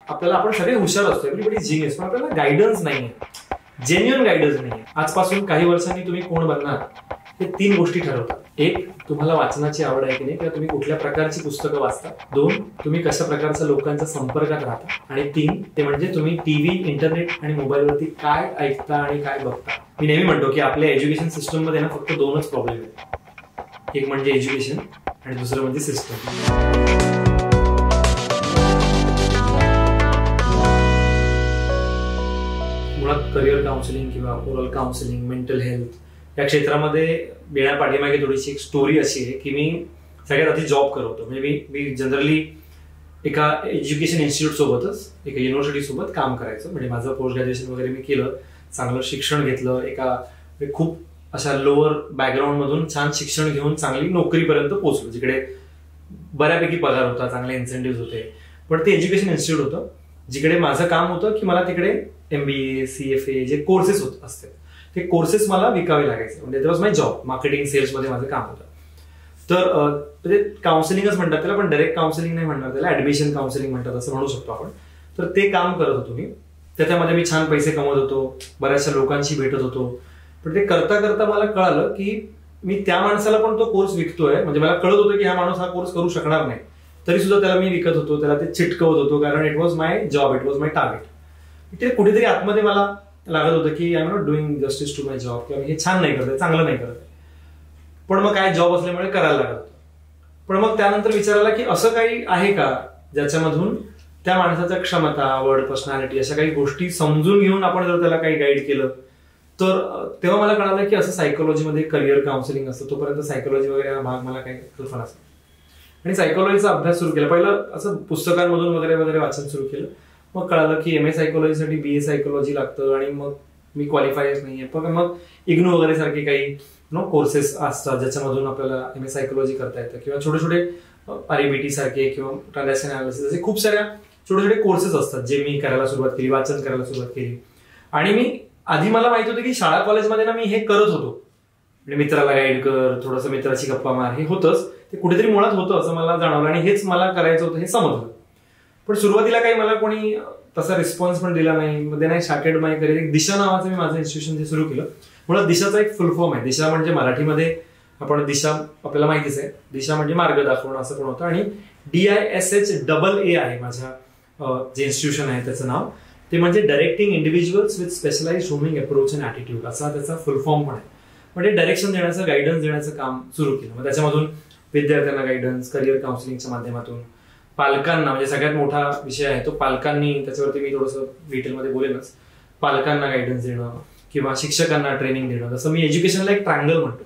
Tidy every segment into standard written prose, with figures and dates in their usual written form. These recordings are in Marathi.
आपल्याला आपण सगळे हुशार असतो, एव्हरीबडी जीनियस, पण आपल्याला गायडन्स नाहीये, जेन्युइन गायडन्स नाहीये. आजपासून काही वर्षांनी तुम्ही कोण बनणार हे 3 गोष्टी ठरवतात. 1, तुम्हाला वाचनाची आवड आहे की नाही, किंवा तुम्ही कुठल्या प्रकारची पुस्तकं वाचता. 2, तुम्ही कशा प्रकारच्या लोकांच्या संपर्कात राहता. आणि 3, ते म्हणजे तुम्ही टीव्ही, इंटरनेट आणि मोबाईलवरती काय ऐकता आणि काय बघता. मी नेहमी म्हणतो की आपल्या एज्युकेशन सिस्टम मध्ये ना फक्त 2च प्रॉब्लेम आहेत. एक म्हणजे एज्युकेशन आणि दुसरं म्हणजे सिस्टम. मुळात करिअर काउन्सिलिंग किंवा ओरल काउन्सिलिंग, मेंटल हेल्थ या क्षेत्रामध्ये येण्यापाठीमागे थोडीशी एक स्टोरी अशी आहे की मी सगळ्यात आधी जॉब करत होतो. म्हणजे मी जनरली एका एज्युकेशन इन्स्टिट्यूट सोबतच एका युनिव्हर्सिटी सोबत काम करायचं. म्हणजे माझं पोस्ट ग्रॅज्युएशन वगैरे मी केलं, चांगलं शिक्षण घेतलं, एका खूप अशा लोअर बॅकग्राऊंड मधून छान शिक्षण घेऊन चांगली नोकरीपर्यंत पोहोचलो, जिकडे बऱ्यापैकी पगार होता, चांगले इन्सेंटिव्ह होते. पण ते एज्युकेशन इन्स्टिट्यूट होतं जिकडे माझं काम होतं की मला तिकडे MBA, CFA जे कोर्सेस असतात ते कोर्सेस मला विकावे लागायचे. म्हणजे that was my job. Marketing, sales मध्ये माझं काम होतं. तर ते काउन्सिलिंगच म्हणतात त्याला, पण डायरेक्ट काउन्सिलिंग नाही म्हणणार त्याला, ऍडमिशन काउन्सिलिंग म्हणतात असं म्हणू शकतो आपण. तर ते काम करत होतो मी. त्याच्यामध्ये मी छान पैसे कमवत होतो, बऱ्याचशा लोकांशी भेटत होतो. पण ते करता करता मला कळालं की मी त्या माणसाला पण तो कोर्स विकतोय. म्हणजे मला कळत होतं की हा माणूस हा कोर्स करू शकणार नाही, तरी सुद्धा त्याला मी विकत होतो, त्याला ते चिटकवत होतो, कारण it was my job, it was my target. ते कुठेतरी आतमध्ये मला लागत होतं की I am not doing justice to my job, किंवा हे छान नाही करत, चांगलं नाही करत. पण मग काय, जॉब असल्यामुळे करायला लागत होतं. पण मग त्यानंतर विचार आला की असं काही आहे का ज्याच्यामधून त्या माणसाच्या क्षमता, आवड, पर्सनॅलिटी अशा काही गोष्टी समजून घेऊन आपण जर त्याला काही गाईड केलं तर. तेव्हा मला कळालं की असं सायकोलॉजीमध्ये करिअर काउन्सिलिंग असतं. तोपर्यंत सायकोलॉजी वगैरे हा भाग मला काही कल्पना असतो. आणि सायकोलॉजीचा अभ्यास सुरू केला. पहिलं असं पुस्तकांमधून वगैरे वगैरे वाचन सुरू केलं. मग कळालं की MA सायकोलॉजीसाठी BA सायकोलॉजी लागतं आणि मग मी क्वालिफायच नाहीये. पण मग इग्नू वगैरे सारखे काही कोर्सेस असतात ज्याच्यामधून आपल्याला MA सायकोलॉजी करता येतं, किंवा छोटे छोटे REBT सारखे किंवा ट्रान्झॅक्शन अनालिसिस असे खूप साऱ्या छोटे छोटे कोर्सेस असतात जे मी करायला सुरुवात केली, वाचन करायला सुरुवात केली. आणि मी आधी मला माहित होतं की शाळा कॉलेजमध्ये ना मी हे करत होतो, म्हणजे मित्राला गाईड कर, थोडंसं मित्राची गप्पा मार, हे होतंच. ते कुठेतरी मुळात होतं असं मला जाणवलं आणि हेच मला करायचं होतं हे समजलं. पण सुरुवातीला काही मला कोणी तसा रिस्पॉन्स पण दिला नाही. मध्ये नाही स्टार्टेड माय करिअर. एक दिशा नावाचं मी माझं इन्स्टिट्यूशन जे सुरू केलं. मुळात दिशाचा एक फुल फॉर्म आहे. दिशा म्हणजे मराठीमध्ये आपण दिशा आपल्याला माहितीच आहे, दिशा म्हणजे मार्ग दाखवणं असं पण होतं. आणि DISHAA आहे माझ्या जे इन्स्टिट्यूशन आहे त्याचं नाव. ते म्हणजे directing individuals with specialised human approach and attitude असा त्याचा फुल फॉर्म पण आहे. म्हणजे डायरेक्शन देण्याचं, गायडन्स देण्याचं काम सुरू केलं. मग त्याच्यामधून विद्यार्थ्यांना गायडन्स, करिअर काउन्सिलिंगच्या माध्यमातून, पालकांना, म्हणजे सगळ्यात मोठा विषय आहे तो पालकांनी, त्याच्यावरती मी थोडंसं डिटेलमध्ये बोलेनच, पालकांना गायडन्स देणं किंवा शिक्षकांना ट्रेनिंग देणं. जसं मी एज्युकेशनला एक ट्रायंगल म्हणतो.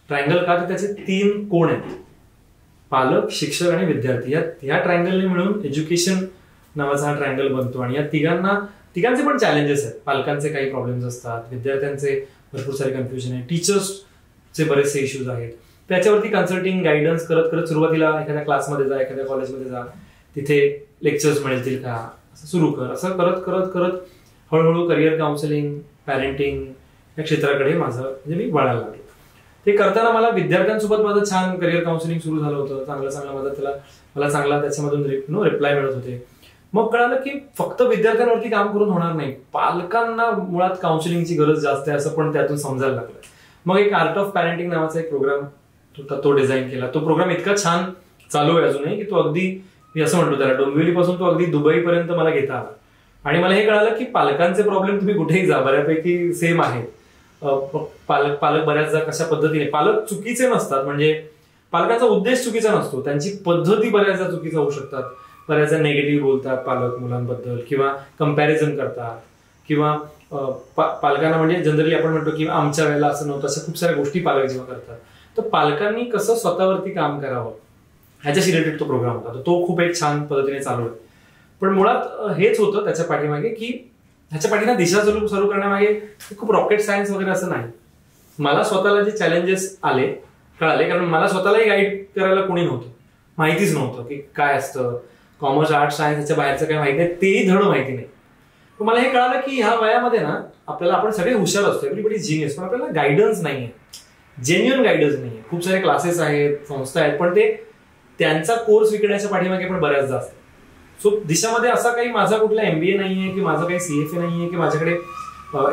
ट्रायंगल का, तर त्याचे 3 कोण आहेत, पालक, शिक्षक आणि विद्यार्थी. या ट्रायंगलने मिळून एज्युकेशन नावाचा हा ट्रायंगल बनतो. आणि या तिघांचे पण चॅलेंजेस आहेत. पालकांचे काही प्रॉब्लेम्स असतात, विद्यार्थ्यांचे भरपूर सारे कन्फ्युजन आहे, टीचर्सचे बरेचसे इश्यूज आहेत. त्याच्यावरती कन्सल्टिंग, गायडन्स करत करत सुरुवातीला एखाद्या क्लासमध्ये जा, एखाद्या कॉलेजमध्ये जा, तिथे लेक्चर्स मिळतील का असं सुरू कर. असं करत करत करत हळूहळू करिअर काउन्सिलिंग, पॅरेंटिंग या क्षेत्राकडे माझं म्हणजे मी वळायला लागलो. ते करताना मला विद्यार्थ्यांसोबत माझं छान करिअर काउन्सिलिंग सुरू झालं होतं. चांगलं मदत मला चांगला त्याच्यामधून रिप्लाय मिळत होते. मग कळालं की फक्त विद्यार्थ्यांवरती काम करून होणार नाही, पालकांना मुळात काउन्सिलिंगची गरज जास्त आहे असं पण त्यातून समजायला लागलं. मग एक आर्ट ऑफ पॅरेंटिंग नावाचा एक प्रोग्राम तो डिझाईन केला. तो प्रोग्राम इतका छान चालू आहे अजूनही की तो अगदी, मी असं म्हणतो त्याला, डोंबिवलीपासून तो अगदी दुबईपर्यंत मला घेता आला. आणि मला हे कळालं की पालकांचे प्रॉब्लेम तुम्ही कुठेही जा बऱ्यापैकी सेम आहेत. पालक बऱ्याचदा कशा पद्धतीने, पालक चुकीचे नसतात, म्हणजे पालकांचा उद्देश चुकीचा नसतो, त्यांची पद्धती बऱ्याचदा चुकीच्या होऊ शकतात. बऱ्याचदा नेगेटिव्ह बोलतात पालक मुलांबद्दल, किंवा कम्पॅरिझन करतात, किंवा पालकांना म्हणजे जनरली आपण म्हणतो की आमच्या वेळेला असं नव्हतं, अशा खूप साऱ्या गोष्टी पालक जेव्हा करतात. तर पालकांनी कसं स्वतःवरती काम करावं ह्याच्याशी रिलेटेड तो प्रोग्राम होता. तर तो खूप एक छान पद्धतीने चालू आहे. पण मुळात हेच होतं त्याच्या पाठीमागे की ह्याच्या पाठीना दिशा सुरू करण्यामागे खूप रॉकेट सायन्स वगैरे असं नाही. मला स्वतःला जे चॅलेंजेस कळाले, कारण मला स्वतःलाही गाईड करायला कोणी नव्हतं, माहितीच नव्हतं की काय असतं कॉमर्स, आर्ट, सायन्स याच्या बाहेरचं काय माहिती नाही, तेही धड माहिती नाही. पण मला हे कळालं की ह्या वयामध्ये ना आपण सगळे हुशार असतो, एव्हरीबडी जीनियस, पण आपल्याला गायडन्स नाहीये, जेन्युइन गायडन्स नाहीये. खूप सारे क्लासेस आहेत, संस्था आहेत, पण ते त्यांचा कोर्स विकण्याच्या पाठीमागे पण बऱ्याचदा असतात. सो दिशामध्ये असा काही माझा कुठला MBA नाहीये, की माझा काही CFA नाहीये, की माझ्याकडे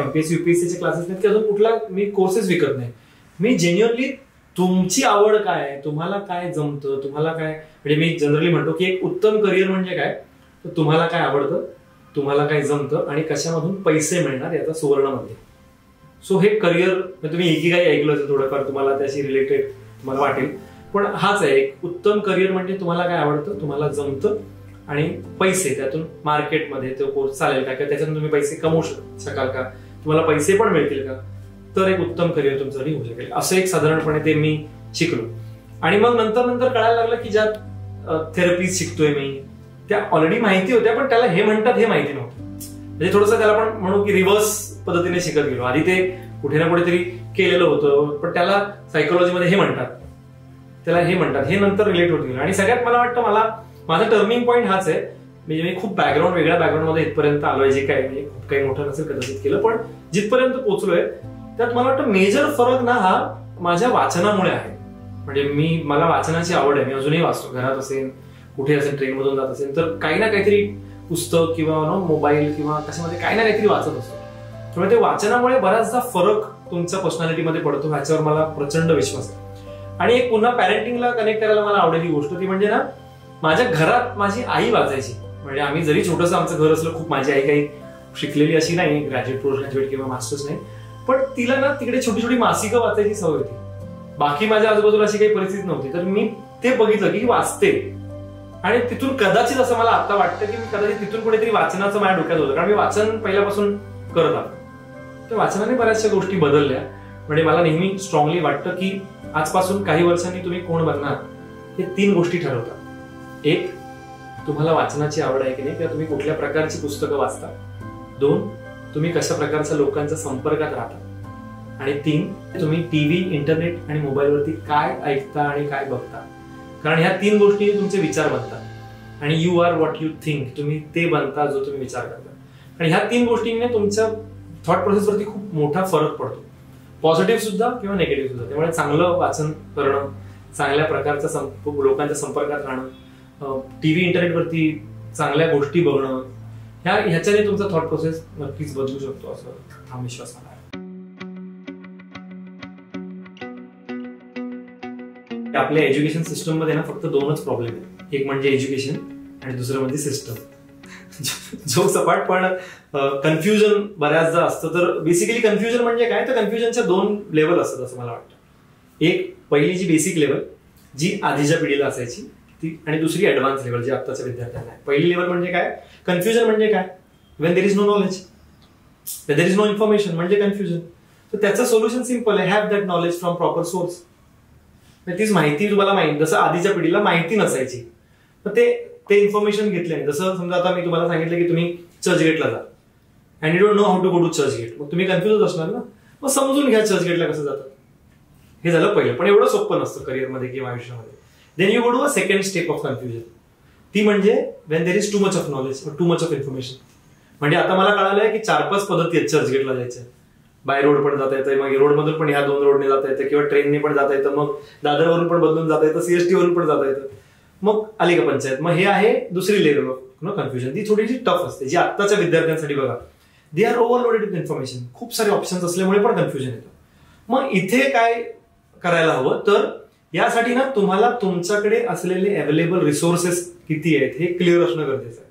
MPSC UPSCचे क्लासेस नाहीत, की अजून कुठला मी कोर्सेस विकत नाही. मी जेन्युअनली तुमची आवड काय आहे, तुम्हाला काय जमतं, तुम्हाला काय, म्हणजे मी जनरली म्हणतो की एक उत्तम करिअर म्हणजे काय, तर तुम्हाला काय आवडतं, तुम्हाला काय जमतं आणि कशामधून पैसे मिळणार याचा सुवर्ण मध्य. सो हे करिअर तुम्ही एकीकाही ऐकलं असेल थोडंफार, तुम्हाला त्याशी रिलेटेड तुम्हाला वाटेल, पण हाच आहे एक उत्तम करिअर म्हणजे तुम्हाला काय आवडतं, तुम्हाला जमतं आणि पैसे त्यातून मार्केटमध्ये तो कोर्स चालेल का, किंवा त्याच्यातून तुम्ही पैसे कमवू शकाल का, तुम्हाला पैसे पण मिळतील का, तर एक उत्तम करिअर तुमच्यासाठी होऊ शकेल. असं एक साधारणपणे ते मी शिकलो. आणि मग नंतर कळायला लागलं की ज्या थेरपीज शिकतोय मी त्या ऑलरेडी माहिती होत्या, पण त्याला हे म्हणतात हे माहिती नव्हतं. म्हणजे थोडंसं त्याला पण म्हणू की रिव्हर्स पद्धतीने शिकत गेलो. आधी ते कुठे ना कुठेतरी केलेलं होतं, पण त्याला सायकोलॉजीमध्ये हे म्हणतात, त्याला हे म्हणतात, हे नंतर रिलेट होत गेलं. आणि सगळ्यात मला वाटतं माझा टर्निंग पॉईंट हाच आहे. म्हणजे मी खूप वेगळ्या बॅकग्राऊंडमध्ये इथपर्यंत आलोय, जे काय म्हणजे खूप काही मोठं नसेल कदाचित केलं, पण जिथपर्यंत पोहोचलोय त्यात मला वाटतं मेजर फरक ना हा माझ्या वाचनामुळे आहे. म्हणजे मला वाचनाची आवड आहे, मी अजूनही वाचतो, घरात असेल, कुठे असेल, ट्रेनमधून जात असेल तर काही ना काहीतरी पुस्तक किंवा मोबाईल किंवा कशामध्ये काही ना काहीतरी वाचत असतो. त्यामुळे ते वाचनामुळे बराचसा फरक तुमच्या पर्सनॅलिटीमध्ये पडतो, ह्याच्यावर मला प्रचंड विश्वास आहे. आणि एक पुन्हा पॅरेंटिंगला कनेक्ट करायला मला आवडलेली गोष्ट ती म्हणजे ना, माझ्या घरात माझी आई वाचायची. म्हणजे आम्ही जरी छोटंसं आमचं घर असलं, खूप माझी आई काही शिकलेली अशी नाही, ग्रॅज्युएट, पोस्ट ग्रॅज्युएट किंवा मास्टर्स नाही, पण तिला ना तिकडे छोटी छोटी मासिकं वाचायची सवय होती. बाकी माझ्या आजूबाजूला अशी काही परिस्थिती नव्हती, तर मी ते बघितलं की वाचते. आणि तिथून कदाचित असं मला आता वाटतं की मी कदाचित तिथून कुठेतरी वाचनाचं माझ्या डोक्यात होतं, कारण मी वाचन पहिल्यापासून करत आलो. तर वाचनाने बऱ्याचशा गोष्टी बदलल्या. म्हणजे मला नेहमी स्ट्रॉंगली वाटतं की आजपासून काही वर्षांनी तुम्ही कोण बनणार हे 3 गोष्टी ठरवतात. 1, तुम्हाला वाचनाची आवड आहे की नाही, किंवा तुम्ही कुठल्या प्रकारची पुस्तकं वाचता. 2, तुम्ही कशा प्रकारच्या लोकांच्या संपर्कात राहता. आणि 3, तुम्ही टीव्ही, इंटरनेट आणि मोबाईलवरती काय ऐकता आणि काय बघता. कारण ह्या 3 गोष्टी तुमचे विचार बनतात. आणि you are what you think, तुम्ही ते बनता जो तुम्ही विचार करता. आणि ह्या 3 गोष्टींनी तुमच्या थॉट प्रोसेसवरती खूप मोठा फरक पडतो, पॉझिटिव्ह सुद्धा किंवा निगेटिव्ह सुद्धा. त्यामुळे चांगलं वाचन करणं, चांगल्या प्रकारच्या लोकांच्या संपर्कात राहणं, टीव्ही, इंटरनेटवरती चांगल्या गोष्टी बघणं, ह्याच्याने तुमचा थॉट प्रोसेस नक्कीच बदलू शकतो, असं हा विश्वास मला आहे. आपल्या एज्युकेशन सिस्टम मध्ये ना फक्त 2च प्रॉब्लेम आहेत. एक म्हणजे एज्युकेशन आणि दुसरं म्हणजे सिस्टम. जो सपाट पण कन्फ्युजन बऱ्याचदा असतं. तर बेसिकली कन्फ्युजन म्हणजे काय, तर कन्फ्युजनच्या 2 लेवल असतात असं मला वाटतं. एक पहिली जी बेसिक लेवल जी आधीच्या पिढीला असायची ती, आणि दुसरी ऍडव्हान्स लेवल जी आत्ताच्या विद्यार्थ्यांना आहे. पहिली लेवल म्हणजे काय, कन्फ्युजन म्हणजे काय, when there is no knowledge, there is no information म्हणजे कन्फ्युजन. तर त्याचं सोल्युशन सिम्पल आहे, have that knowledge from proper source. तीच माहिती तुम्हाला माहिती, जसं आधीच्या पिढीला माहिती नसायची, तर ते इन्फॉर्मेशन घेतले. जसं समजा आता मी तुम्हाला सांगितलं की तुम्ही चर्चगेटला जा, and you don't know how to go to Churchgate, मग तुम्ही कन्फ्युज असणार ना. मग समजून घ्या चर्चगेटला कसं जातात. हे झालं पहिलं, पण एवढं सोपं नसतं करिअरमध्ये किंवा आयुष्यामध्ये. Then you go to a second step of confusion. ती म्हणजे when there is too much of knowledge, too much of information. म्हणजे आता मला कळालंय की 4-5 पद्धती आहेत चर्चगेटला जायच्या. बाय रोड पण जाता येतं, मग रोडमधून पण ह्या 2 रोडने जाता येतं, किंवा ट्रेनने पण जाता येतं, मग दादरवरून पण बदलून जाता येतं, CST वरून पण जाता येतं, मग आली का पंचायत. मग हे आहे दुसरी लेवल ऑफ कन्फ्युजन. ती थोडीशी टफ असते, जी आत्ताच्या विद्यार्थ्यांसाठी बघा, they are overloaded with information. खूप सारे ऑप्शन्स असल्यामुळे पण कन्फ्युजन येतं. मग इथे काय करायला हवं, तर यासाठी ना तुम्हाला तुमच्याकडे असलेले अवेलेबल रिसोर्सेस किती आहेत हे क्लिअर असणं गरजेचं आहे.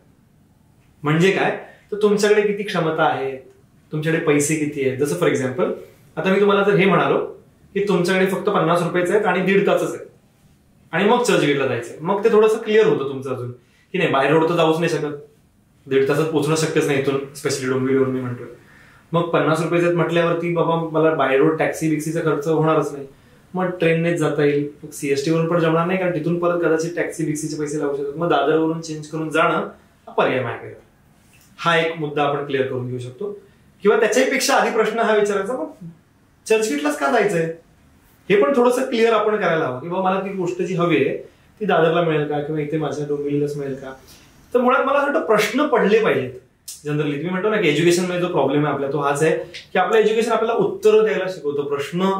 म्हणजे काय, तर तुमच्याकडे किती क्षमता आहेत, तुमच्याकडे पैसे किती आहेत. जसं फॉर एक्झाम्पल आता मी तुम्हाला जर हे म्हणालो की तुमच्याकडे फक्त 50 रुपयाचे आहेत आणि 1.5 तासच आहे, आणि मग चर्चगेटला जायचंय, मग ते थोडंसं क्लिअर होतं तुमचं अजून की नाही, बाय रोड तर जाऊच नाही शकत, 1.5 तासात पोहोचणं शक्यच नाही इथून, स्पेशली डोंबिवलीवरून मी म्हणतोय. मग 50 रुपयाचे म्हटल्यावरती बाबा मला बाय रोड टॅक्सी बिक्सीचा खर्च होणारच नाही, मग ट्रेननेच जाता येईल. CST वरून पण जमणार नाही, कारण तिथून परत कदाचित टॅक्सी बिक्सीचे पैसे लागू शकतात. मग दादरवरून चेंज करून जाणं हा पर्याय माझ्याकडे. हा एक मुद्दा आपण क्लिअर करून घेऊ शकतो. किंवा त्याच्यापेक्षा आधी प्रश्न हा विचारायचा, मग चर्चगेटलाच का जायचंय हे पण थोडंसं क्लिअर आपण करायला हवं. किंवा मला ती गोष्ट जी हवी आहे ती दादरला मिळेल का, किंवा इथे माझ्या डोंबिवलीलाच मिळेल का. तर मुळात मला असं वाटतं प्रश्न पडले पाहिजेत. जनरली तुम्ही म्हणतो ना की एज्युकेशनमध्ये जो प्रॉब्लेम आहे आपला तो हाच आहे की आपलं एज्युकेशन आपल्याला उत्तरं द्यायला शिकवतं, प्रश्न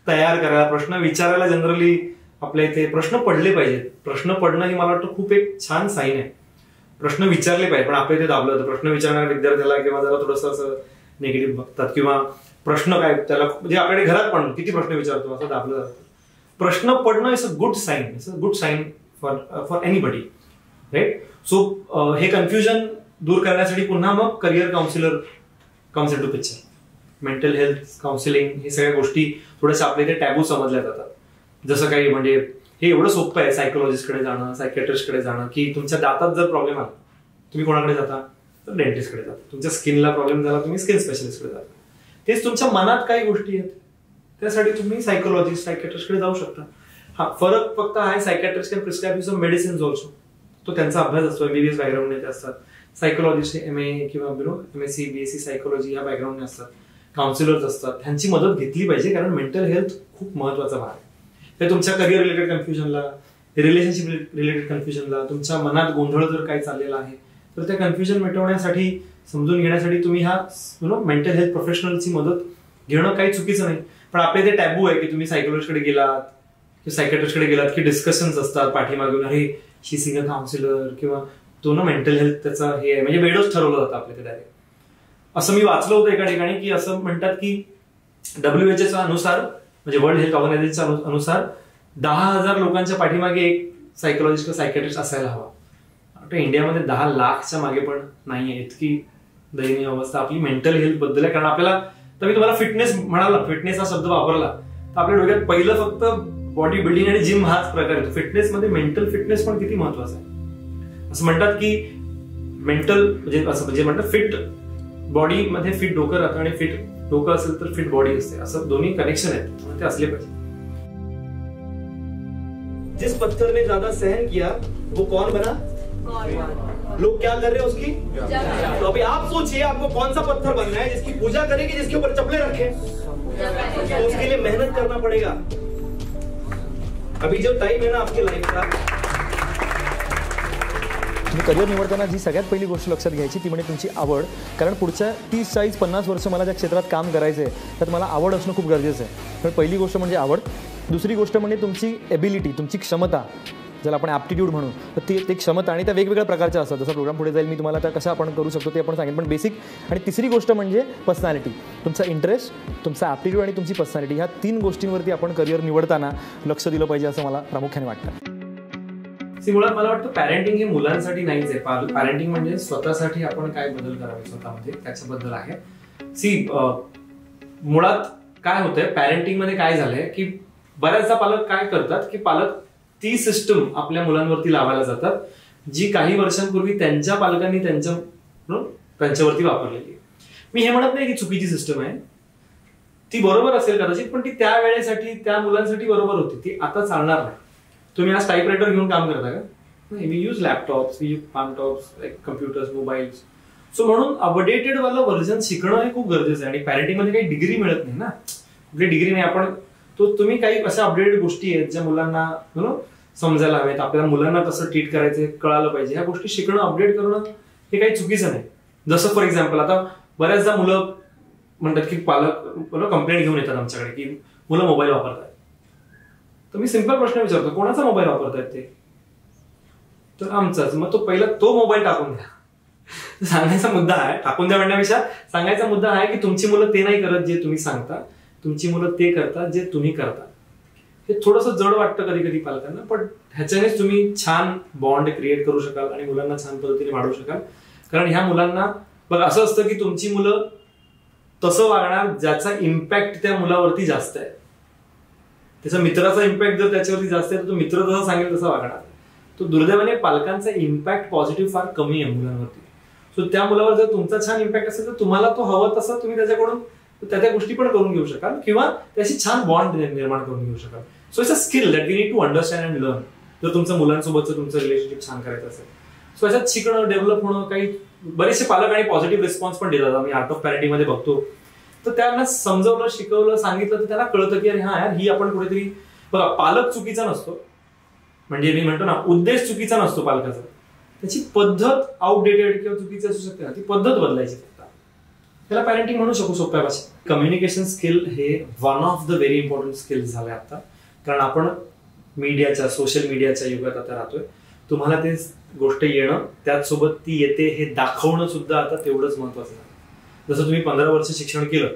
तयार करायला, प्रश्न विचारायला जनरली आपल्या इथे प्रश्न पडले पाहिजेत. प्रश्न पडणं ही मला वाटतं खूप एक छान साईन आहे. प्रश्न विचारले पाहिजे, पण आपले ते दाबलं जातं. प्रश्न विचारणाऱ्या विद्यार्थ्याला किंवा जरा थोडंसं असं निगेटिव्ह बघतात, किंवा प्रश्न काय त्याला म्हणजे आपल्याकडे घरात पण किती प्रश्न विचारतो असं दाबलं जातं. प्रश्न पडणं is a good sign, it's a good sign for anybody, right. So हे कन्फ्युजन दूर करण्यासाठी पुन्हा मग career counsellor comes into picture. Mental health counselling हे सगळ्या गोष्टी थोड्याशा आपल्या इथे टॅबू समजल्या जातात. जसं काही म्हणजे हे एवढं सोपं आहे सायकोलॉजिस्टकडे जाणं, सायकॅट्रिस्टकडे जाणं, की तुमच्या दातात जर प्रॉब्लेम आला तुम्ही कोणाकडे जाता, तर डेंटिस्टकडे जाता. तुमच्या स्किनला प्रॉब्लेम झाला तुम्ही स्किन स्पेशलिस्टकडे जाता. तेच तुमच्या मनात काही गोष्टी आहेत त्यासाठी तुम्ही सायकोलॉजिस्ट, सायकॅट्रिस्टकडे जाऊ शकता. हा फरक फक्त आहे, psychiatrist can prescribe you some medicines also. तो त्यांचा अभ्यास असतो, एमबीबीएस बॅकग्राऊंडने असतात. सायकोलॉजिस्ट MA किंवा MSc BSc सायकोलॉजी या बॅकग्राऊंडने असतात. काउन्सिलर्स असतात, त्यांची मदत घेतली पाहिजे, कारण मेंटल हेल्थ खूप महत्वाचा भाग आहे. ते तुमच्या करिअर रिलेटेड कन्फ्युजनला, रिलेशनशिप रिलेटेड कन्फ्युजनला, तुमच्या मनात गोंधळ जर काही चाललेला आहे तर त्या कन्फ्युजन मिटवण्यासाठी, समजून घेण्यासाठी तुम्ही हा मेंटल हेल्थ प्रोफेशनलची मदत घेणं काही चुकीचं नाही. पण आपले ते टॅबू आहे की तुम्ही सायकोलॉजिस्टकडे गेलात की सायकॅट्रिस्टकडे गेलात की डिस्कशन्स असतात पाठीमागून, अरे शी सिंग अ काउन्सिलर, किंवा तो मेंटल हेल्थ त्याचा हे आहे, म्हणजे वेळच ठरवलं जातं आपल्या डायरेक्ट. असं मी वाचलं होतं एका ठिकाणी की असं म्हणतात की WHO अनुसार, म्हणजे वर्ल्ड हेल्थ ऑर्गनायझेशन अनुसार 10,000 लोकांच्या पाठीमागे एक सायकोलॉजिस्ट सायकॅट्रिस्ट असायला हवा. इंडियामध्ये 10 लाखच्या मागे पण नाहीये. इतकी दयनीय अवस्था आपली मेंटल हेल्थ बद्दल आहे. कारण आपल्याला, तर मी तुम्हाला फिटनेस म्हणाला, फिटनेस हा शब्द वापरला तर आपल्या डोक्यात पहिलं फक्त बॉडी बिल्डिंग आणि जिम हाच प्रकार येतो. फिटनेसमध्ये मेंटल फिटनेस पण किती महत्वाचा आहे. असं म्हणतात की मेंटल म्हणजे असं म्हणजे म्हणतात फिट बॉडी मध्ये फिट डोकं राहतं, आणि फिट डोकं असेल तर फिट बॉडी असते. असं दोन्ही कनेक्शन आहेत, ते असले पाहिजे. जिस पत्थर ने ज्यादा सहन किया वो कौन बना? लोग क्या कर रहे हैं उसकी? तो अभी आप सोचिए आपको कौन सा पत्थर बनना है जिसकी पूजा करेंगे, जिसके ऊपर चप्पलें रखें. तो उसके लिए मेहनत करना पड़ेगा. अभी जो टाइम है ना आपकी लाइफ का, तुम्ही करिअर निवडताना जी सगळ्यात पहिली गोष्ट लक्षात घ्यायची ती म्हणजे तुमची आवड. कारण पुढच्या 30, 40, 50 वर्ष मला ज्या क्षेत्रात काम करायचं आहे त्यात मला आवड असणं खूप गरजेचं आहे. तर पहिली गोष्ट म्हणजे आवड. दुसरी गोष्ट म्हणजे तुमची एबिलिटी, तुमची क्षमता, ज्याला आपण ॲप्टिट्यूड म्हणू. तर ती क्षमता, आणि त्या वेगवेगळ्या प्रकारच्या असतात. जसं प्रोग्राम पुढे जाईल मी तुम्हाला त्या कशा आपण करू शकतो ते आपण सांगेन, पण बेसिक. आणि तिसरी गोष्ट म्हणजे पर्सनॅलिटी, तुमचा इंटरेस्ट, तुमचा ॲप्टिट्यूड आणि तुमची पर्सनॅलिटी. ह्या 3 गोष्टींवरती आपण करिअर निवडताना लक्ष दिलं पाहिजे असं मला प्रामुख्याने वाटतं. मुळात मला वाटतं पॅरेंटिंग हे मुलांसाठी नाहीच आहे. पॅरेंटिंग म्हणजे स्वतःसाठी आपण काय बदल करावे स्वतःमध्ये त्याच्याबद्दल आहे. मुळात काय होतंय पॅरेंटिंग मध्ये, काय झालंय की बऱ्याचदा पालक काय करतात की पालक ती सिस्टम आपल्या मुलांवरती लावायला जातात जी काही वर्षांपूर्वी त्यांच्या पालकांनी त्यांच्यावरती वापरलेली आहे. मी हे म्हणत नाही की चुकीची सिस्टम आहे, ती बरोबर असेल कदाचित, पण ती त्या वेळेसाठी त्या मुलांसाठी बरोबर होती, ती आता चालणार नाही. तुम्ही आज टाईपरायटर घेऊन काम करता का? नाही, we use laptops, we use palmtops, computers, mobiles. So म्हणून अपडेटेड वाला व्हर्जन शिकणं हे खूप गरजेचं आहे. आणि पॅरेंटिंग मध्ये काही डिग्री मिळत नाही ना, कुठली डिग्री नाही. आपण तुम्ही काही अशा अपडेटेड गोष्टी आहेत ज्या मुलांना समजायला हव्यात, आपल्याला मुलांना कसं ट्रीट करायचं कळालं पाहिजे, ह्या गोष्टी शिकणं, अपडेट करणं हे काही चुकीचं नाही. जसं फॉर एक्झाम्पल आता बऱ्याचदा मुलं म्हणतात की पालक कंप्लेंट घेऊन येतात आमच्याकडे की मुलं मोबाईल वापरतात. तर मी सिंपल प्रश्न विचारतो, कोणाचा मोबाईल वापरतायत ते? तर आमचाच. मग तो पहिला तो मोबाईल टाकून द्या. सांगायचा मुद्दा आहे, टाकून द्या म्हणण्यापेक्षा सांगायचा मुद्दा आहे की तुमची मुलं ते नाही करत जे तुम्ही सांगता, तुमची मुलं ते करतात जे तुम्ही करता. हे थोडंसं जड वाटतं कधी कधी पालकांना, पण ह्याच्यानेच तुम्ही छान बॉन्ड क्रिएट करू शकाल आणि मुलांना छान पद्धतीने वाढवू शकाल. कारण ह्या मुलांना बघ असं असतं की तुमची मुलं तसं वागणार ज्याचा इम्पॅक्ट त्या मुलावरती जास्त आहे. त्याचा मित्राचा इम्पॅक्ट जर त्याच्यावरती जास्त आहे तर तो मित्र जसा सांगेल तसा वागणार. तो दुर्दैवाने पालकांचा इम्पॅक्ट पॉझिटिव्ह फार कमी आहे मुलांवरती. सो त्या मुलावर जर तुमचा छान इम्पॅक्ट असेल तर तुम्हाला तो हवं तसं तुम्ही त्याच्याकडून त्या गोष्टी पण करून घेऊ शकाल किंवा त्याशी छान बॉन्ड निर्माण करून घेऊ शकाल. So it's a skill that we need to understand and learn. जर तुमच्या मुलांसोबतचं तुमचं रिलेशनशिप छान करायचं असेल, सो याच्यात शिकणं, डेव्हलप होणं, काही बरेचसे पालक आणि पॉझिटिव्ह रिस्पॉन्स पण देतात. आम्ही आर्ट ऑफ पॅरेंटिंग मध्ये बघतो. तर त्यांना समजवलं, शिकवलं, सांगितलं तर त्यांना कळतं की अरे हा यार ही आपण कुठेतरी बघा, पालक चुकीचा नसतो, म्हणजे मी म्हणतो ना उद्देश चुकीचा नसतो पालकाचा, त्याची पद्धत आउटडेटेड किंवा चुकीची असू शकते ना, ती पद्धत बदलायची फक्त. त्याला पॅरेंटिंग म्हणू शकू सोप्या भाषेत. कम्युनिकेशन स्किल हे one of the very important skills झाले आता. कारण आपण मीडियाच्या, सोशल मीडियाच्या युगात आता राहतोय. तुम्हाला ते गोष्ट येणं, त्याचसोबत ती येते हे दाखवणं सुद्धा आता तेवढंच महत्वाचं आहे. जसं तुम्ही 15 वर्ष शिक्षण केलं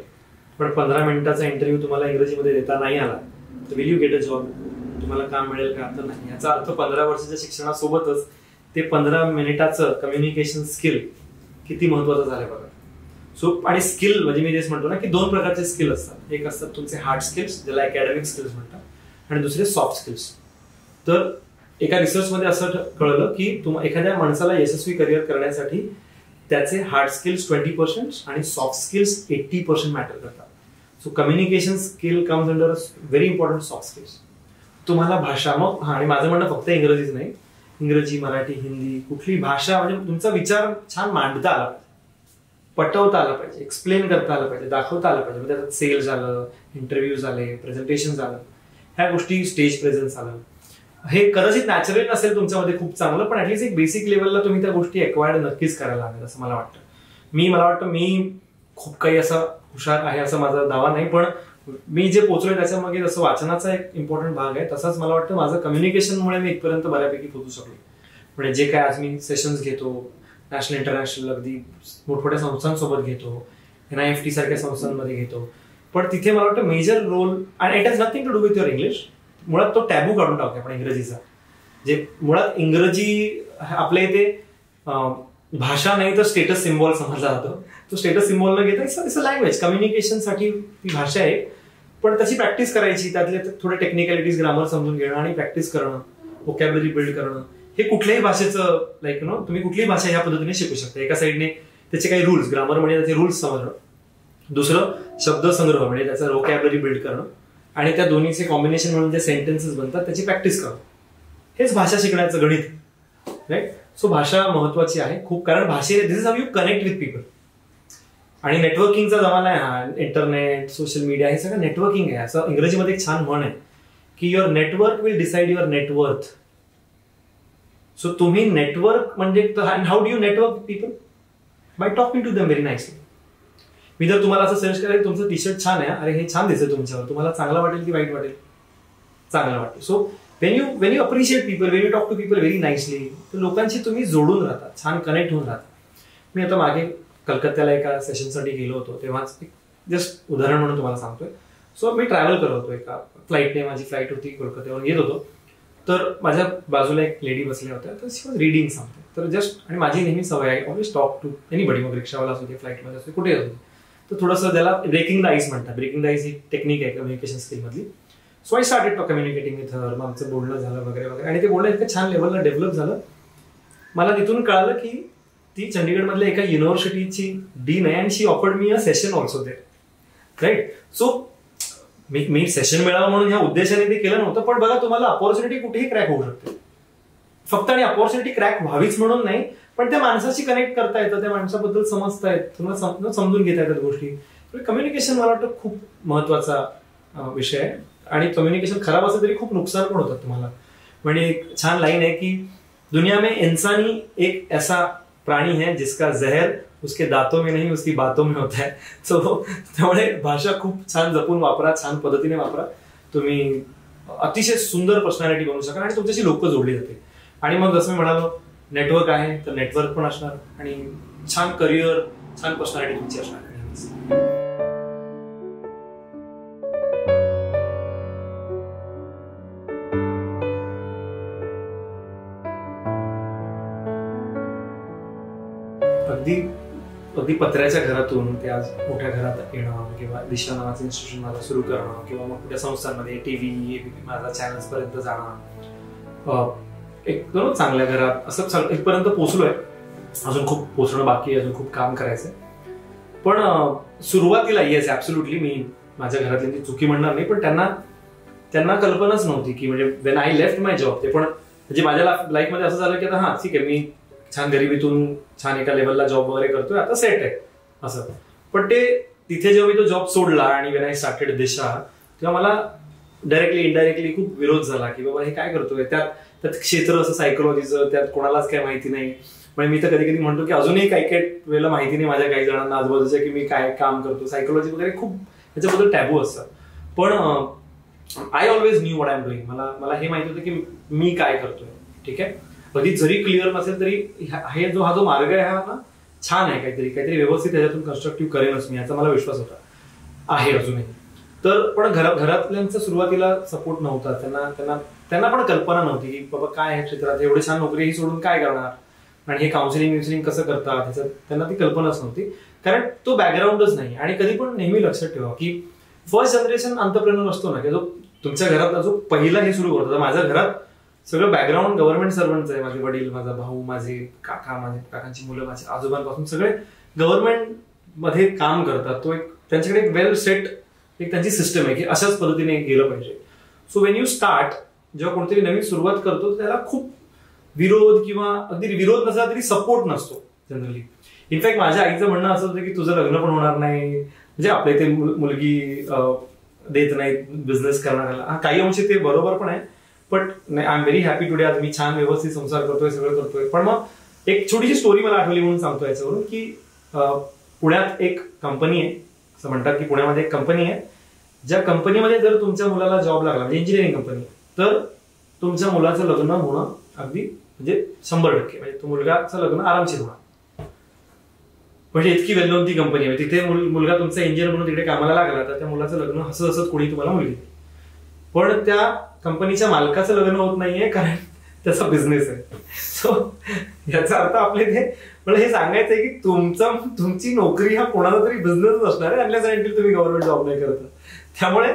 पण 15 मिनिटाचा इंटरव्ह्यू तुम्हाला इंग्रजीमध्ये देता नाही आला तर will you get a job? तुम्हाला काम मिळेल का? तर नाही. याचा अर्थ 15 वर्षाच्या शिक्षणासोबतच ते 15 मिनिटाचं कम्युनिकेशन स्किल किती महत्वाचं झालं बघा. सो आणि स्किल म्हणजे मी तेच म्हणतो ना की 2 प्रकारचे स्किल असतात. एक असतात तुमचे हार्ड स्किल्स, ज्याला अकॅडमिक स्किल्स म्हणतात, आणि दुसरे सॉफ्ट स्किल्स. तर एका रिसर्चमध्ये असं कळलं की एखाद्या माणसाला यशस्वी करिअर करण्यासाठी त्याचे हार्ड स्किल्स 20% आणि सॉफ्ट स्किल्स 80% मॅटर करतात. So communication skill comes under very important soft skills. तुम्हाला भाषा, मग आणि माझं म्हणणं फक्त इंग्रजीच नाही, इंग्रजी, मराठी, हिंदी, कुठली भाषा, म्हणजे तुमचा विचार छान मांडता आला पाहिजे, पटवता आला पाहिजे, एक्सप्लेन करता आलं पाहिजे, दाखवता आलं पाहिजे. म्हणजे त्याच्यात सेल झालं, इंटरव्ह्यू झाले, प्रेझेंटेशन झालं, ह्या गोष्टी, स्टेज प्रेझेन्स झालं. हे कदाचित नॅचरल नसेल तुमच्यामध्ये खूप चांगलं, पण ऍटलीस्ट एक बेसिक लेवलला तुम्ही त्या गोष्टी एक्वायर्ड नक्कीच करायला हव्यात असं मला वाटतं. मला वाटतं मी खूप काही असं हुशार आहे असं माझा दावा नाही, पण मी जे पोहोचलोय त्याच्यामागे जसं वाचनाचा एक इम्पॉर्टंट भाग आहे, तसाच मला वाटतं माझं कम्युनिकेशनमुळे मी इथपर्यंत बऱ्यापैकी पोहोचू शकलो. म्हणजे जे काय आज मी सेशन्स घेतो, नॅशनल इंटरनॅशनल अगदी मोठमोठ्या संस्थांसोबत घेतो, NIFT सारख्या संस्थांमध्ये घेतो, पण तिथे मला वाटतं मेजर रोल, आणि it has nothing to do with your English. मुळात तो टॅबू काढून टाकतो आपण इंग्रजीचा. जे मुळात इंग्रजी आपल्या इथे भाषा नाही तर स्टेटस सिम्बॉल समजला जातो. तो स्टेटस सिम्बॉल न घेता इट्स अ लँग्वेज. कम्युनिकेशनसाठी ती भाषा आहे, पण त्याची प्रॅक्टिस करायची, त्यातले थोडे टेक्निकॅलिटीज, ग्रामर समजून घेणं आणि प्रॅक्टिस करणं, व्होकॅब्युलरी बिल्ड करणं, हे कुठल्याही भाषेचं तुम्ही कुठलीही भाषा ह्या पद्धतीने शिकू शकता. एका साईडने त्याचे काही रूल्स, ग्रामर म्हणजे त्याचे रूल्स समजणं, दुसरं शब्दसंग्रह म्हणजे त्याचा व्होकॅब्युलरी बिल्ड करणं, आणि त्या दोन्हीचे कॉम्बिनेशन म्हणून जे सेंटेन्सेस बनतात त्याची प्रॅक्टिस करणं, हेच भाषा शिकण्याचं गणित, राईट. सो भाषा महत्वाची आहे खूप, कारण भाषे this is how you connect with people. आणि नेटवर्किंगचा जमाना आहे हा. इंटरनेट, सोशल मीडिया, हे सगळं नेटवर्किंग आहे. असं इंग्रजीमध्ये एक छान म्हण आहे की your network will decide your net worth. So तुम्ही नेटवर्क म्हणजे, how do you network with people? By talking to them very nicely. मी जर तुम्हाला असं सजेस्ट करेल, तुमचं टी शर्ट छान आहे, अरे हे छान दिसेल तुमच्यावर, तुम्हाला चांगलं वाटेल की वाईट वाटेल? चांगलं वाटेल. So when you appreciate people, when you talk to people very nicely, तर लोकांशी तुम्ही जोडून राहता, छान कनेक्ट होऊन राहता. मी आता मागे कलकत्त्याला एका सेशनसाठी गेलो होतो, तेव्हाच जस्ट उदाहरण म्हणून तुम्हाला सांगतोय. सो मी ट्रॅव्हल करत होतो एका फ्लाईटने, माझी फ्लाईट होती, कोलकात्यावर येत होतो. तर माझ्या बाजूला एक लेडी बसल्या होत्या, तर शी वॉज रीडिंग समथिंग. तर जस्ट, आणि माझी नेहमी सवय आहे ऑलवेज टॉक टू एनीबडी, मग रिक्षावाला असू दे, फ्लाईटमध्ये असू दे, कुठे असू दे. तर थोडंसं त्याला ब्रेकिंग द आईस म्हणतात. ब्रेकिंग द आईस ही टेक्निक आहे कम्युनिकेशन स्किल मधली. So I started to communicating with her. मग आमचं बोलणं झालं वगैरे वगैरे, आणि ते बोलणं इतकं छान लेवलला डेव्हलप झालं. मला तिथून कळालं की ती चंदीगडमधल्या एका युनिव्हर्सिटीची डीन आहे, आणि she offered me a session also there, right. So मी सेशन मिळावं म्हणून ह्या उद्देशाने ते केलं नव्हतं, पण बघा तुम्हाला अपॉर्च्युनिटी कुठेही क्रॅक होऊ शकते. फक्त आणि अपॉर्च्युनिटी क्रॅक व्हावीच म्हणून नाही, पण त्या माणसाशी कनेक्ट करता येतं, त्या माणसाबद्दल समजता येत, तुम्हाला समजून घेता येतात गोष्टी. कम्युनिकेशन मला वाटतं खूप महत्वाचा विषय आहे. आणि कम्युनिकेशन खराब असलं तरी खूप नुकसान पण होतात तुम्हाला. म्हणजे एक छान लाईन आहे की दुनिया में इंसानी एक ऐसा प्राणी है जिसका जहर उसके दातों में नहीं उसकी बातों में होता है. सो त्यामुळे भाषा खूप छान जपून वापरा, छान पद्धतीने वापरा. तुम्ही अतिशय सुंदर पर्सनॅलिटी बनवू शकाल आणि तुमच्याशी लोक जोडली जाते. आणि मग जसं मी म्हणालो, नेटवर्क आहे तर नेटवर्क पण असणार, आणि छान करिअर, छान पर्सनॅलिटी तुमची असणार. अगदी पत्र्याच्या घरातून ते आज मोठ्या घरात येणं, किंवा दिशा नावाचं इन्स्टिट्यूशन माझं सुरू करणं, किंवा मग कुठल्या संस्थांमध्ये TV, माझा चॅनल्स पर्यंत जाणं, एकदम चांगल्या घरात असं इथपर्यंत पोहोचलोय. अजून खूप पोहोचणं बाकी आहे, अजून खूप काम करायचंय. पण सुरुवातीला येस ऍब्सोल्युटली मी माझ्या घरातल्यांची चुकी म्हणणार नाही, पण त्यांना कल्पनाच नव्हती की, म्हणजे when I left my job, ते पण म्हणजे माझ्या लाईफमध्ये असं झालं की आता हा ठीक आहे, मी छान गरिबीतून छान एका लेवलला जॉब वगैरे करतोय, आता सेट आहे असं. पण ते तिथे जेव्हा मी तो जॉब सोडला आणि वेन आय स्टार्टेड दिशा, तेव्हा मला डायरेक्टली इनडायरेक्टली खूप विरोध झाला की बाबा हे काय करतोय, त्यात क्षेत्र असं सायकोलॉजीचं, त्यात कोणालाच काय माहिती नाही. म्हणजे मी तर कधी कधी म्हणतो की अजूनही काही वेळेला माहिती नाही माझ्या काही जणांना आजूबाजूच्या की मी काय काम करतो. सायकोलॉजी वगैरे खूप त्याच्याबद्दल टॅबू असतात. पण I always new what I am doing. मला हे माहिती होतं की मी काय करतोय, ठीक आहे. अगदी जरी क्लिअर नसेल तरी हा जो मार्ग आहे हा ना छान आहे, काहीतरी व्यवस्थित त्याच्यातून कन्स्ट्रक्टिव्ह करेनच मी, याचा मला विश्वास होता, आहे अजूनही. तर पण घरातल्यांचा सुरुवातीला सपोर्ट नव्हता, त्यांना पण कल्पना नव्हती की बाबा काय आहे क्षेत्रात, एवढी छान नोकरी ही सोडून काय करणार आणि हे काउन्सिलिंग कसं करतात, ह्याच्यात त्यांना ती कल्पनाच नव्हती, कारण तो बॅकग्राऊंडच नाही. आणि कधी पण नेहमी लक्षात ठेवा की फर्स्ट जनरेशन एंटरप्रेन्योर असतो ना, की जो तुमच्या घरातला जो पहिला हे सुरू करतो. माझ्या घरात सगळं बॅकग्राऊंड गव्हर्नमेंट सर्वंटचं आहे. माझे वडील, माझा भाऊ, माझे काका, माझे काकांची मुलं, माझ्या आजोबांपासून सगळे गव्हर्नमेंट मध्ये काम करतात. तो एक त्यांच्याकडे एक वेल सेट एक त्यांची सिस्टम आहे की अशाच पद्धतीने गेलं पाहिजे. सो वेन यू स्टार्ट, जेव्हा कोणतरी नवीन सुरुवात करतो त्याला खूप विरोध किंवा अगदी विरोध नसला तरी सपोर्ट नसतो जनरली. इनफॅक्ट माझ्या आईचं म्हणणं असं होतं की तुझं लग्न पण होणार नाही, म्हणजे आपल्या इथे मुलगी देत नाही बिझनेस करणाऱ्याला. काही अंशी ते बरोबर पण आहे, but I am very happy today. आज मी छान व्यवस्थित संसार करतोय, सगळं करतोय. पण मग एक छोटीशी स्टोरी मला आठवली म्हणून सांगतो याच्यावरून, की पुण्यात एक कंपनी आहे, असं म्हणतात की पुण्यामध्ये एक कंपनी आहे, ज्या कंपनीमध्ये जर तुमच्या मुलाला जॉब लागला, म्हणजे इंजिनिअरिंग कंपनी, तर तुमच्या मुलाचं लग्न होणं अगदी म्हणजे 100%, म्हणजे तो मुलगाचं लग्न आरामशीर होणार. म्हणजे इतकी वेल नोन ती कंपनी आहे. तिथे मुलगा तुमचा इंजिनियर म्हणून तिकडे कामाला लागला तर त्या मुलाचं लग्न हसत हसत कोणी तुम्हाला मुलगी. पण त्या कंपनीच्या मालकाचं लग्न होत नाहीये, कारण त्याचा बिझनेस आहे. सो याचा अर्थ आपले ते मला हे सांगायचं आहे की तुमची नोकरी हा कोणाचा तरी बिझनेस असणार आहे, अनलेस अँटिल तुम्ही गव्हर्नमेंट जॉब नाही करत. त्यामुळे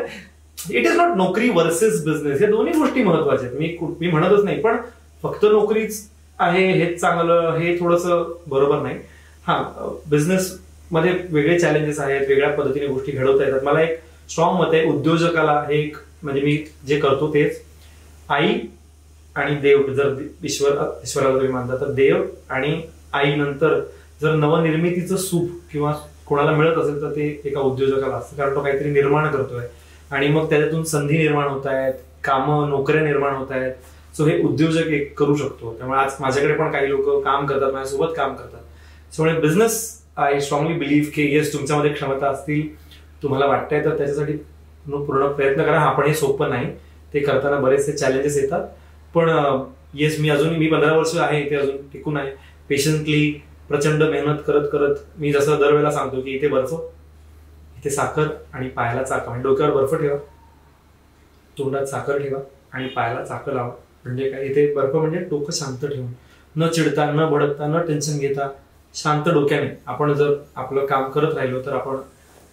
इट इज नॉट नोकरी वर्सेस बिझनेस, या दोन्ही गोष्टी महत्वाच्या आहेत. मी म्हणतच नाही, पण फक्त नोकरीच आहे हेच चांगलं हे थोडंसं बरोबर नाही. हा, बिझनेस मध्ये वेगळे चॅलेंजेस आहेत, वेगळ्या पद्धतीने गोष्टी घडवता येतात. मला एक स्ट्रॉंग मत आहे उद्योजकाला, हे एक म्हणजे मी जे करतो तेच, आई आणि देव, जर ईश्वराला तुम्ही मानता तर देव आणि आई नंतर जर नवनिर्मितीचं सुख किंवा कोणाला मिळत असेल तर ते एका उद्योजकाला असतं, कारण तो काहीतरी निर्माण करतोय आणि मग त्याच्यातून संधी निर्माण होत आहेत, कामं नोकऱ्या निर्माण होत आहेत. सो हे उद्योजक एक करू शकतो. त्यामुळे आज माझ्याकडे पण काही लोक काम करतात, माझ्यासोबत काम करतात. So business I strongly believe की येस, तुमच्यामध्ये क्षमता असतील, तुम्हाला वाटतंय तर त्याच्यासाठी पूर्ण प्रयत्न करा. हा पण हे सोपं नाही, ते करताना बरेचसे चॅलेंजेस येतात. पण येस, मी 15 वर्ष आहे इथे, अजून टिकून आहे पेशंटली, प्रचंड मेहनत करत करत. मी जसं दरवेळेला सांगतो की इथे बर्फ, इथे साखर आणि पायाला चाका, म्हणजे डोक्यावर बर्फ ठेवा, तोंडात साखर ठेवा आणि पायाला चाकं लावा. म्हणजे काय, इथे बर्फ म्हणजे डोकं शांत ठेवून, न चिडता, न भडकता, न टेन्शन घेता, शांत डोक्याने आपण जर आपलं काम करत राहिलो तर आपण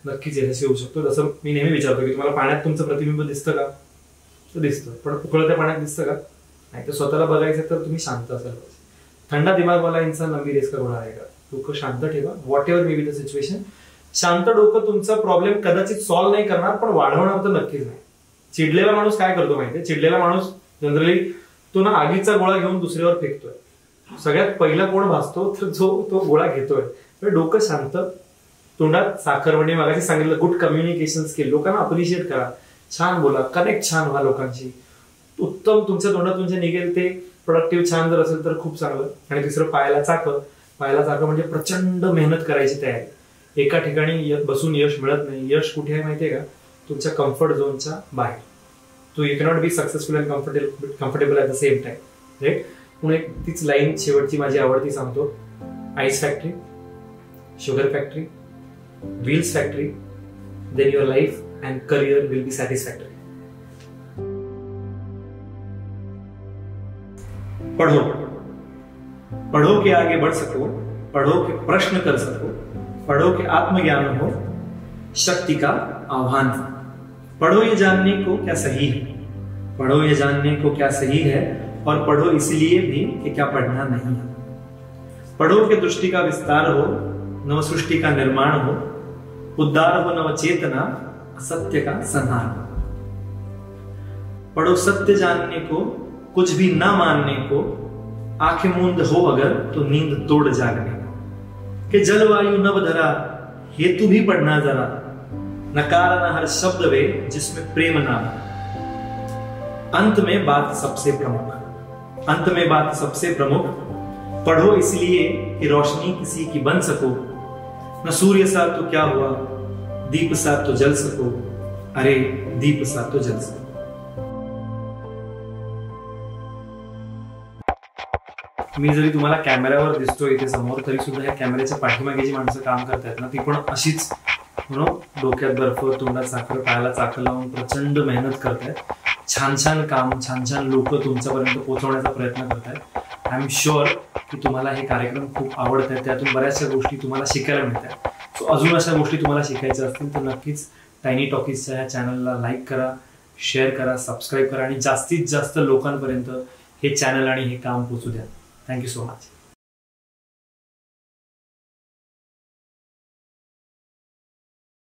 नक्कीच यशस्वी होऊ शकतो. जसं मी नेहमी विचारतो की तुम्हाला पाण्यात तुमचं प्रतिबिंब दिसतं का? तर दिसतं, पण उकळत्या पाण्यात दिसतं का? नाही. तर स्वतःला बघायचं तर तुम्ही शांत असायला पाहिजे. थंडा दिमागवाला इंसान लंबी रेस का घोडा आहे का? डोकं शांत ठेवा, what ever may be the situation. शांत डोकं तुमचा प्रॉब्लेम कदाचित सॉल्व्ह नाही करणार, पण वाढवणार तर नक्कीच नाही. चिडलेला माणूस काय करतो माहितीये? चिडलेला माणूस जनरली तो ना आगीचा गोळा घेऊन दुसऱ्यावर फेकतोय. सगळ्यात पहिला कोण भासतो तर जो तो गोळा घेतोय. डोकं शांत, तोंडात साखर, म्हणजे मागाशी सांगितलं गुड कम्युनिकेशन स्किल, लोकांना अप्रिशिएट करा, छान बोला, कनेक्ट छान व्हा लोकांशी. उत्तम तुमच्या तोंडातून जे निघेल ते प्रोडक्टिव्ह छान जर असेल तर खूप चांगलं. आणि तिसरं पायाला चाकं म्हणजे प्रचंड मेहनत करायची तयारी. एका ठिकाणी बसून यश मिळत नाही. यश कुठे आहे माहितीये का? तुमच्या कम्फर्ट झोनच्या बाहेर. तो you cannot be successful and comfortable at the same time, right? म्हणून एक तीच लाईन शेवटची माझी आवडती सांगतो. Ice factory, sugar factory, wheels factory, then your life and career will be satisfactory. पढ़ो के आगे बढ़ सको, पढ़ो के प्रश्न कर सको, पढ़ो के आत्मज्ञान हो, शक्ति का आह्वान हो. पढ़ो ये जानने को क्या सही है, पढ़ो ये जानने को क्या सही है, और पढ़ो इसलिए भी कि क्या पढ़ना नहीं है. पढ़ो के दृष्टि का विस्तार हो, नव सृष्टि का निर्माण हो, उद्धार हो नव चेतना, असत्य का संहार हो. पढ़ो सत्य जानने को, कुछ भी ना मानने को, आंखें मूंद हो अगर तो नींद तोड़ जागने को. कि जलवायु नव धरा, हेतु भी पढ़ना जरा, नकार न हर शब्द वे जिसमें प्रेम ना. अंत में बात सबसे प्रमुख, पढ़ो इसलिए कि रोशनी किसी की बन सको. न सूर्य सा तो क्या हुआ, दीप सा तो जल सको, अरे दीप सा तो जल सको. मी जरी तुम्हाला कॅमेऱ्यावर दिसतोय इथे समोर, तरी सुद्धा ह्या कॅमेऱ्याच्या पाठीमागे जी माणसं काम करतायत ना, ती पण अशीच डोक्यात बर्फ, तोंडात साखर, पायाला चाकं लावून प्रचंड मेहनत करतायत. छान छान काम, छान छान लोक तुमच्यापर्यंत पोहोचवण्याचा प्रयत्न करतायत. आय एम शुअर की तुम्हाला हे कार्यक्रम खूप आवडत आहेत, त्यातून बऱ्याचशा गोष्टी तुम्हाला शिकायला मिळतात. सो अजून अशा गोष्टी तुम्हाला शिकायच्या असतील तर नक्कीच टायनी टॉकीजच्या ह्या चॅनलला लाईक करा, शेअर करा, सबस्क्राईब करा आणि जास्तीत जास्त लोकांपर्यंत हे चॅनल आणि हे काम पोहोचू द्या. Thank you so much.